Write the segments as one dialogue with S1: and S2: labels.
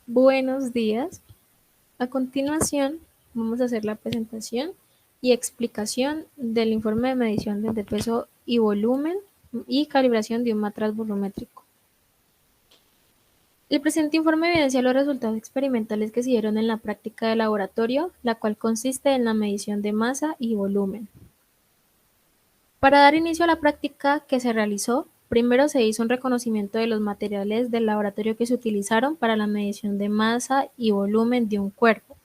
S1: Buenos días. A continuación, vamos a hacer la presentación y explicación del informe de medición de peso y volumen y calibración de un matraz volumétrico. El presente informe evidencia los resultados experimentales que se dieron en la práctica de laboratorio, la cual consiste en la medición de masa y volumen. Para dar inicio a la práctica que se realizó, primero se hizo un reconocimiento de los materiales del laboratorio que se utilizaron para la medición de masa y volumen de un cuerpo.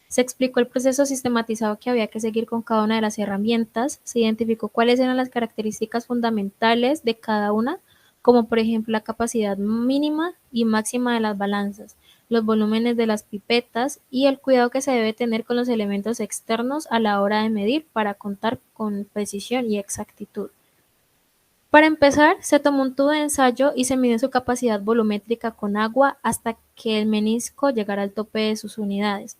S1: Se explicó el proceso sistematizado que había que seguir con cada una de las herramientas, se identificó cuáles eran las características fundamentales de cada una, como por ejemplo la capacidad mínima y máxima de las balanzas, los volúmenes de las pipetas y el cuidado que se debe tener con los elementos externos a la hora de medir para contar con precisión y exactitud. Para empezar, se tomó un tubo de ensayo y se midió su capacidad volumétrica con agua hasta que el menisco llegara al tope de sus unidades.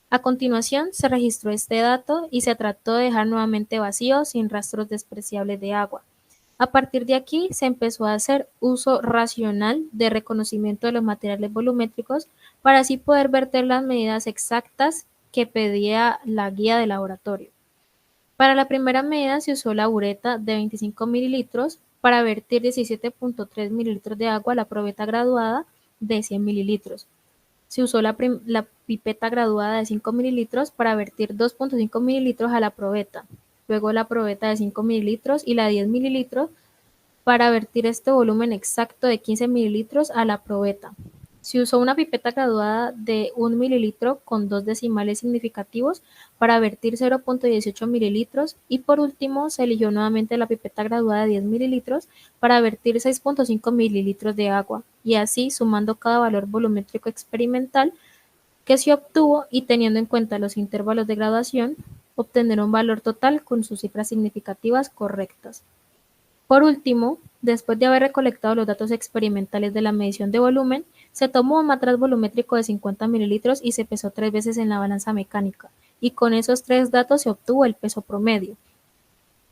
S1: A continuación, se registró este dato y se trató de dejar nuevamente vacío sin rastros despreciables de agua. A partir de aquí, se empezó a hacer uso racional de reconocimiento de los materiales volumétricos para así poder verter las medidas exactas que pedía la guía de laboratorio. Para la primera medida se usó la bureta de 25 mililitros para vertir 17.3 mililitros de agua a la probeta graduada de 100 mililitros. Se usó la pipeta graduada de 5 mililitros para vertir 2.5 mililitros a la probeta, luego la probeta de 5 mililitros y la 10 mililitros para vertir este volumen exacto de 15 mililitros a la probeta. Se usó una pipeta graduada de 1 mililitro con 2 decimales significativos para vertir 0.18 mililitros y por último se eligió nuevamente la pipeta graduada de 10 mililitros para vertir 6.5 mililitros de agua y así sumando cada valor volumétrico experimental que se obtuvo y teniendo en cuenta los intervalos de graduación, obtener un valor total con sus cifras significativas correctas. Por último, después de haber recolectado los datos experimentales de la medición de volumen, se tomó un matraz volumétrico de 50 mililitros y se pesó 3 veces en la balanza mecánica, y con esos 3 datos se obtuvo el peso promedio.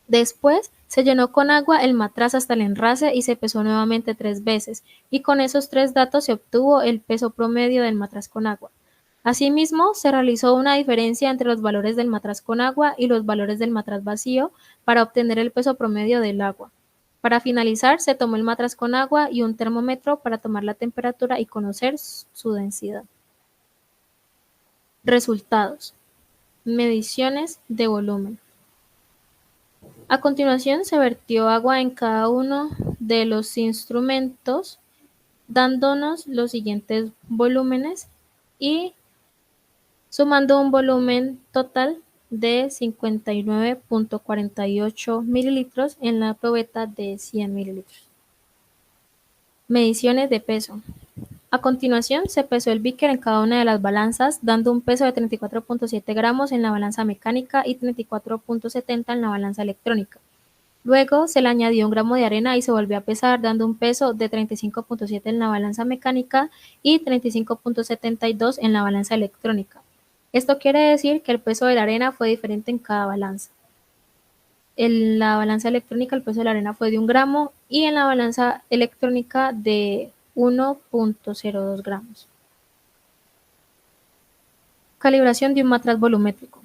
S1: Después, se llenó con agua el matraz hasta el enrase y se pesó nuevamente 3 veces, y con esos 3 datos se obtuvo el peso promedio del matraz con agua. Asimismo, se realizó una diferencia entre los valores del matraz con agua y los valores del matraz vacío para obtener el peso promedio del agua. Para finalizar, se tomó el matraz con agua y un termómetro para tomar la temperatura y conocer su densidad. Resultados. Mediciones de volumen. A continuación, se vertió agua en cada uno de los instrumentos, dándonos los siguientes volúmenes y sumando un volumen total de 59.48 mililitros en la probeta de 100 mililitros. Mediciones de peso. A continuación, se pesó el beaker en cada una de las balanzas, dando un peso de 34.7 gramos en la balanza mecánica y 34.70 en la balanza electrónica. Luego, se le añadió 1 gramo de arena y se volvió a pesar, dando un peso de 35.7 en la balanza mecánica y 35.72 en la balanza electrónica. Esto quiere decir que el peso de la arena fue diferente en cada balanza. En la balanza electrónica el peso de la arena fue de 1 gramo y en la balanza electrónica de 1.02 gramos. Calibración de un matraz volumétrico.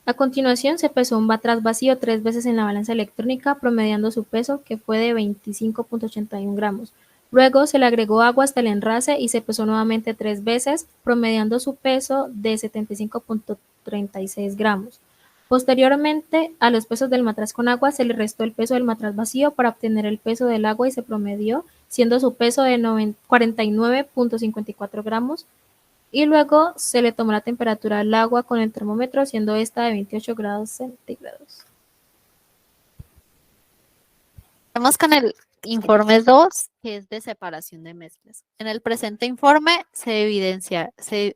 S1: A continuación se pesó un matraz vacío 3 veces en la balanza electrónica, promediando su peso, que fue de 25.81 gramos. Luego se le agregó agua hasta el enrase y se pesó nuevamente 3 veces, promediando su peso de 75.36 gramos. Posteriormente, a los pesos del matraz con agua se le restó el peso del matraz vacío para obtener el peso del agua y se promedió, siendo su peso de 49.54 gramos. Y luego se le tomó la temperatura al agua con el termómetro, siendo esta de 28 grados centígrados.
S2: Vamos con el informe 2, que es de separación de mezclas. En el presente informe se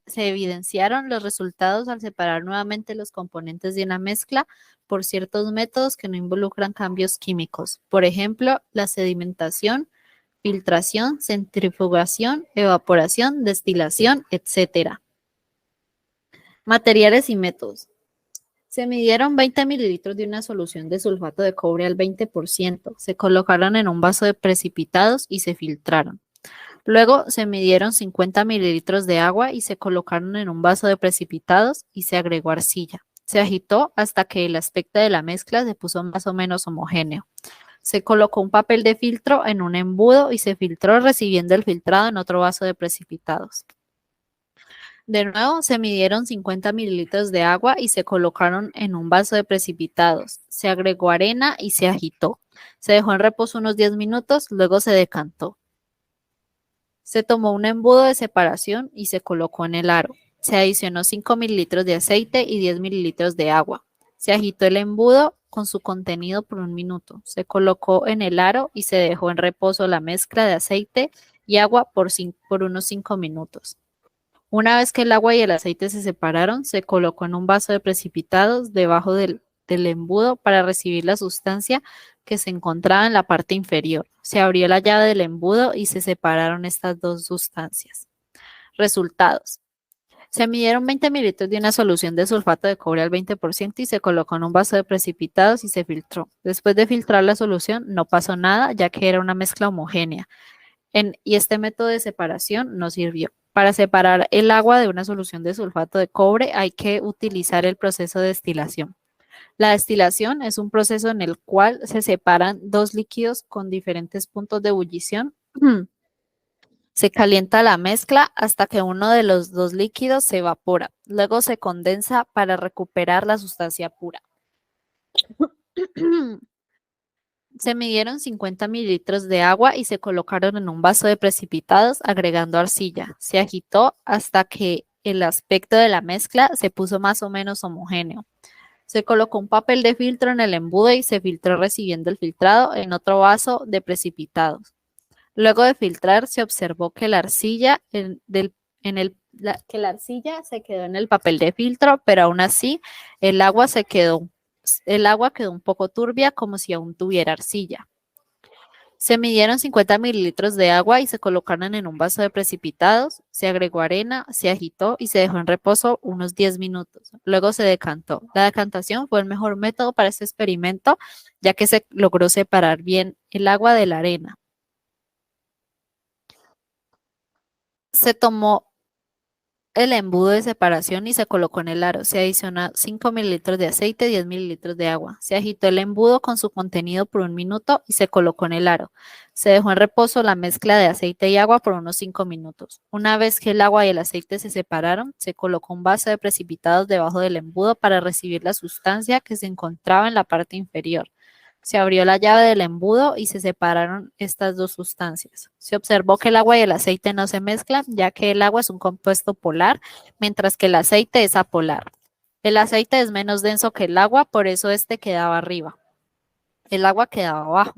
S2: evidenciaron los resultados al separar nuevamente los componentes de una mezcla por ciertos métodos que no involucran cambios químicos. Por ejemplo, la sedimentación, filtración, centrifugación, evaporación, destilación, etc. Materiales y métodos. Se midieron 20 mililitros de una solución de sulfato de cobre al 20%, se colocaron en un vaso de precipitados y se filtraron. Luego se midieron 50 mililitros de agua y se colocaron en un vaso de precipitados y se agregó arcilla. Se agitó hasta que el aspecto de la mezcla se puso más o menos homogéneo. Se colocó un papel de filtro en un embudo y se filtró recibiendo el filtrado en otro vaso de precipitados. De nuevo, se midieron 50 mililitros de agua y se colocaron en un vaso de precipitados. Se agregó arena y se agitó. Se dejó en reposo unos 10 minutos, luego se decantó. Se tomó un embudo de separación y se colocó en el aro. Se adicionó 5 mililitros de aceite y 10 mililitros de agua. Se agitó el embudo con su contenido por un minuto. Se colocó en el aro y se dejó en reposo la mezcla de aceite y agua por unos 5 minutos. Una vez que el agua y el aceite se separaron, se colocó en un vaso de precipitados debajo del embudo para recibir la sustancia que se encontraba en la parte inferior. Se abrió la llave del embudo y se separaron estas dos sustancias. Resultados. Se midieron 20 mililitros de una solución de sulfato de cobre al 20% y se colocó en un vaso de precipitados y se filtró. Después de filtrar la solución, no pasó nada, ya que era una mezcla homogénea. Y este método de separación no sirvió. Para separar el agua de una solución de sulfato de cobre hay que utilizar el proceso de destilación. La destilación es un proceso en el cual se separan dos líquidos con diferentes puntos de ebullición. Se calienta la mezcla hasta que uno de los dos líquidos se evapora. Luego se condensa para recuperar la sustancia pura. Se midieron 50 mililitros de agua y se colocaron en un vaso de precipitados agregando arcilla. Se agitó hasta que el aspecto de la mezcla se puso más o menos homogéneo. Se colocó un papel de filtro en el embudo y se filtró recibiendo el filtrado en otro vaso de precipitados. Luego de filtrar, se observó que la arcilla, que la arcilla se quedó en el papel de filtro, pero aún así el agua quedó un poco turbia, como si aún tuviera arcilla. Se midieron 50 mililitros de agua y se colocaron en un vaso de precipitados, se agregó arena, se agitó y se dejó en reposo unos 10 minutos. Luego se decantó. La decantación fue el mejor método para este experimento, ya que se logró separar bien el agua de la arena. Se tomó el embudo de separación y se colocó en el aro. Se adicionó 5 mililitros de aceite, 10 mililitros de agua. Se agitó el embudo con su contenido por un minuto y se colocó en el aro. Se dejó en reposo la mezcla de aceite y agua por unos 5 minutos. Una vez que el agua y el aceite se separaron, se colocó un vaso de precipitados debajo del embudo para recibir la sustancia que se encontraba en la parte inferior. Se abrió la llave del embudo y se separaron estas dos sustancias. Se observó que el agua y el aceite no se mezclan, ya que el agua es un compuesto polar, mientras que el aceite es apolar. El aceite es menos denso que el agua, por eso este quedaba arriba. El agua quedaba abajo.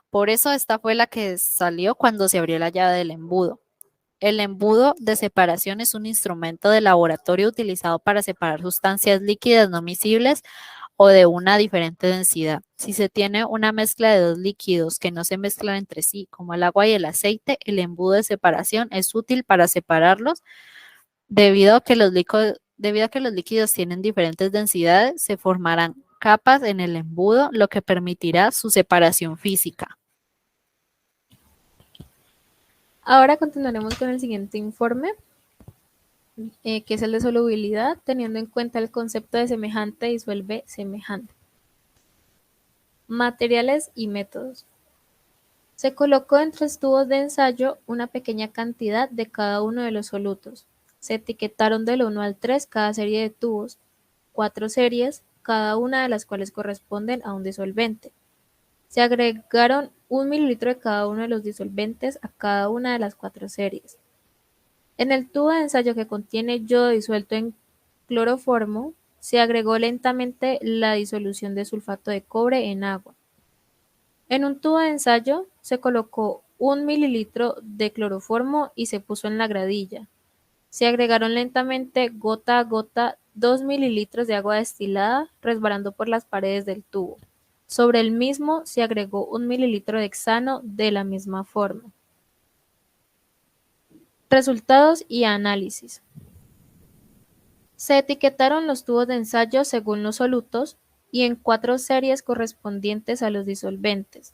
S2: Por eso esta fue la que salió cuando se abrió la llave del embudo. El embudo de separación es un instrumento de laboratorio utilizado para separar sustancias líquidas no miscibles o de una diferente densidad. Si se tiene una mezcla de dos líquidos que no se mezclan entre sí, como el agua y el aceite, el embudo de separación es útil para separarlos debido a que los líquidos tienen diferentes densidades, se formarán capas en el embudo, lo que permitirá su separación física.
S1: Ahora continuaremos con el siguiente informe, que es el de solubilidad, teniendo en cuenta el concepto de semejante disuelve semejante. Materiales y métodos. Se colocó en 3 tubos de ensayo una pequeña cantidad de cada uno de los solutos. Se etiquetaron del 1 al 3 cada serie de tubos, 4 series, cada una de las cuales corresponden a un disolvente. Se agregaron 1 mililitro de cada uno de los disolventes a cada una de las 4 series. En el tubo de ensayo que contiene yodo disuelto en cloroformo, se agregó lentamente la disolución de sulfato de cobre en agua. En un tubo de ensayo se colocó 1 mililitro de cloroformo y se puso en la gradilla. Se agregaron lentamente gota a gota 2 mililitros de agua destilada resbalando por las paredes del tubo. Sobre el mismo se agregó 1 mililitro de hexano de la misma forma. Resultados y análisis. Se etiquetaron los tubos de ensayo según los solutos y en 4 series correspondientes a los disolventes.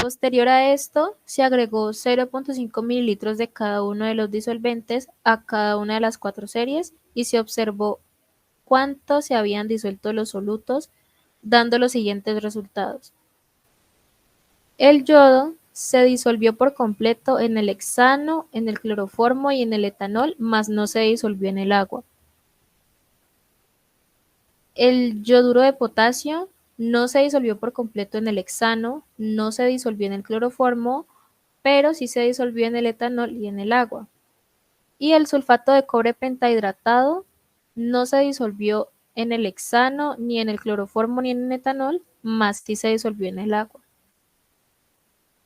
S1: Posterior a esto, se agregó 0,5 mililitros de cada uno de los disolventes a cada una de las 4 series y se observó cuánto se habían disuelto los solutos, dando los siguientes resultados. El yodo se disolvió por completo en el hexano, en el cloroformo y en el etanol, mas no se disolvió en el agua. El yoduro de potasio no se disolvió por completo en el hexano, no se disolvió en el cloroformo, pero sí se disolvió en el etanol y en el agua. Y el sulfato de cobre pentahidratado no se disolvió en el hexano, ni en el cloroformo, ni en el etanol, mas sí se disolvió en el agua.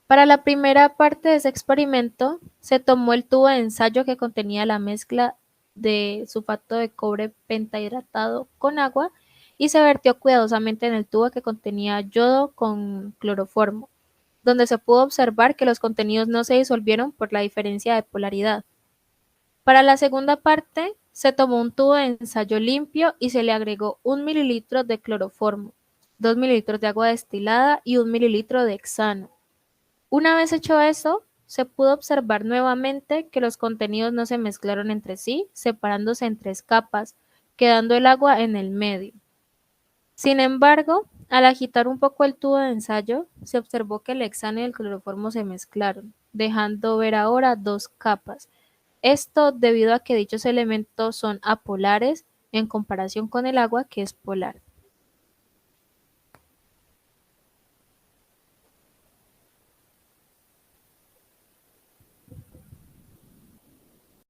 S1: Para la primera parte de ese experimento, se tomó el tubo de ensayo que contenía la mezcla de sulfato de cobre pentahidratado con agua y se vertió cuidadosamente en el tubo que contenía yodo con cloroformo, donde se pudo observar que los contenidos no se disolvieron por la diferencia de polaridad. Para la segunda parte, se tomó un tubo de ensayo limpio y se le agregó 1 mililitro de cloroformo, 2 mililitros de agua destilada y 1 mililitro de hexano. Una vez hecho eso, se pudo observar nuevamente que los contenidos no se mezclaron entre sí, separándose en 3 capas, quedando el agua en el medio. Sin embargo, al agitar un poco el tubo de ensayo, se observó que el hexano y el cloroformo se mezclaron, dejando ver ahora 2 capas. Esto debido a que dichos elementos son apolares en comparación con el agua, que es polar.